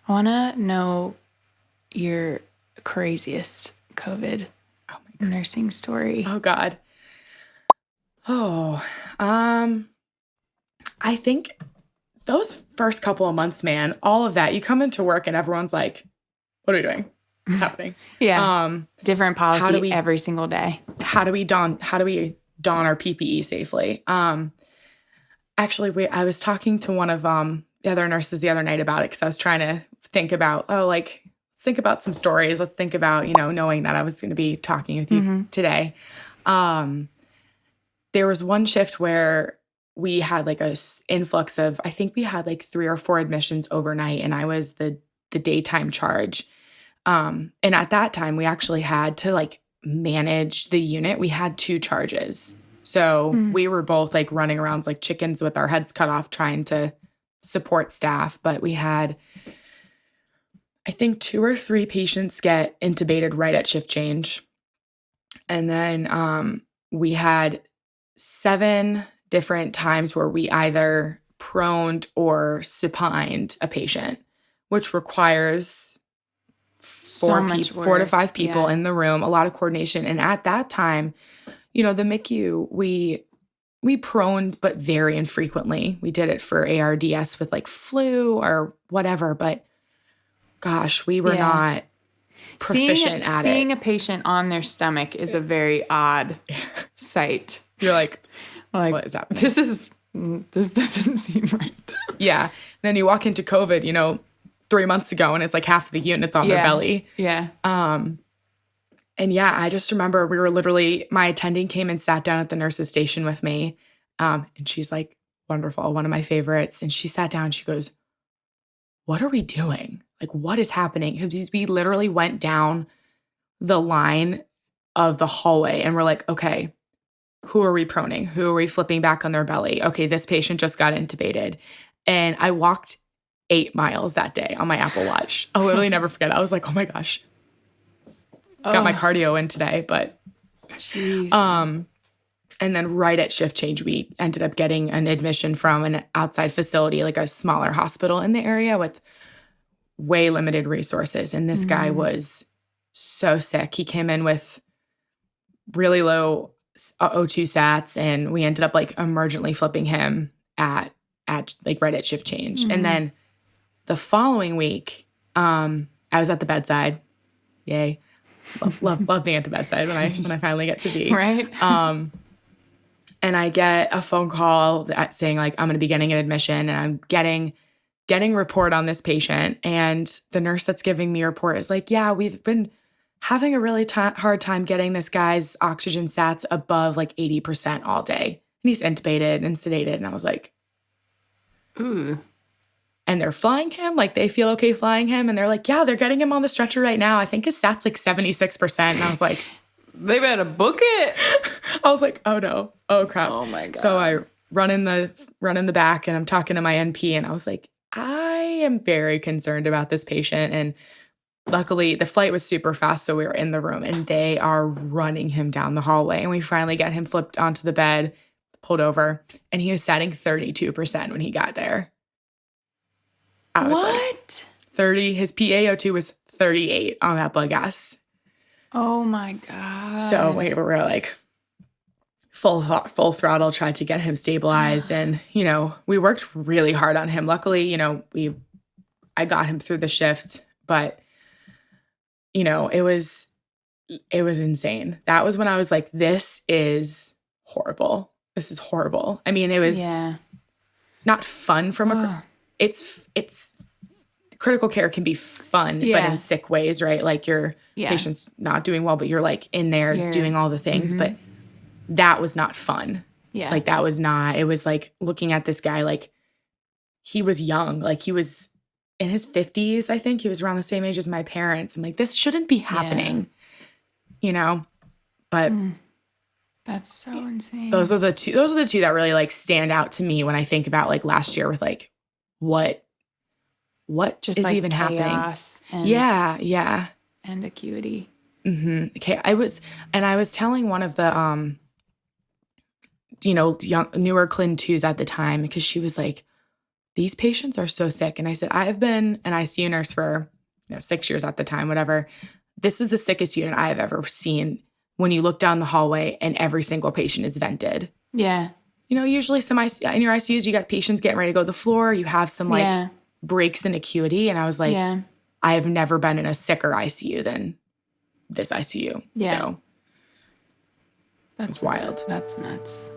I want to know your craziest COVID nursing story. Oh God. Oh, I think those first couple of months, man, all of that, you come into work and everyone's like, what are we doing? What's happening? Yeah. Different policy every single day. How do we don our PPE safely? Actually, I was talking to one of the other nurses the other night about it because I was trying to think about, think about some stories. Let's think about, knowing that I was going to be talking with you today. There was one shift where we had like a influx of, I think we had like 3 or 4 admissions overnight, and I was the daytime charge. And at that time, we actually had to like manage the unit. We had 2 charges. So we were both like running around like chickens with our heads cut off trying to support staff. But we had, I think, 2 or 3 patients get intubated right at shift change. And then we had 7 different times where we either proned or supined a patient, which requires 4 to 5 people in the room, a lot of coordination. And at that time, the MICU, we proned, but very infrequently. We did it for ARDS with like flu or whatever, but gosh, we were not proficient at it. Seeing a patient on their stomach is a very odd sight. You're like, what is happening? This doesn't seem right. Yeah. Then you walk into COVID, 3 months ago, and it's like half of the unit's on their belly. Yeah. And yeah, I just remember we were literally, my attending came and sat down at the nurse's station with me. And she's like, wonderful, one of my favorites. And she sat down, she goes, what are we doing? Like, what is happening? Because we literally went down the line of the hallway and we're like, okay, who are we proning? Who are we flipping back on their belly? Okay, this patient just got intubated. And I walked 8 miles that day on my Apple Watch. I'll literally never forget. I was like, oh my gosh. Got my cardio in today, but jeez. And then right at shift change, we ended up getting an admission from an outside facility, like a smaller hospital in the area with way limited resources. And this guy was so sick. He came in with really low O2 sats, and we ended up like emergently flipping him at like right at shift change. And then the following week, I was at the bedside. Yay. Love being at the bedside when I finally get to be. Right. And I get a phone call saying like, I'm going to be getting an admission, and I'm getting report on this patient. And the nurse that's giving me a report is like, yeah, we've been having a really hard time getting this guy's oxygen sats above like 80% all day. And he's intubated and sedated. And I was like, ooh. And they're flying him, like they feel okay flying him. And they're like, yeah, they're getting him on the stretcher right now. I think his stat's like 76%. And I was like, they better book it. I was like, oh no, oh crap. Oh my God. So I run in the back, and I'm talking to my NP, and I was like, I am very concerned about this patient. And luckily the flight was super fast. So we were in the room, and they are running him down the hallway. And we finally get him flipped onto the bed, pulled over, and he was satting 32% when he got there. I was what? Like 30, his PaO2 was 38 on that blood gas. Oh my God. So we were like full throttle, tried to get him stabilized. And, we worked really hard on him. Luckily, I got him through the shift, but, it was insane. That was when I was like, this is horrible. This is horrible. I mean, it was not fun from it's critical care can be fun, but in sick ways, right? Like your patient's not doing well, but you're like in there doing all the things, but that was not fun. Yeah. Like that was not, it was like looking at this guy, like he was young, like he was in his 50s. I think he was around the same age as my parents. I'm like, this shouldn't be happening, but that's so insane. Those are the two that really like stand out to me when I think about like last year with like, what just is like even chaos happening? Yeah. And acuity. Okay. I was telling one of the, newer Clin 2s at the time, because she was like, these patients are so sick. And I said, I have been an ICU nurse for 6 years at the time, whatever. This is the sickest unit I have ever seen when you look down the hallway and every single patient is vented. Yeah. Usually in your ICUs, you got patients getting ready to go to the floor. You have some breaks in acuity. And I was like, I have never been in a sicker ICU than this ICU. Yeah. So that's wild. That's nuts.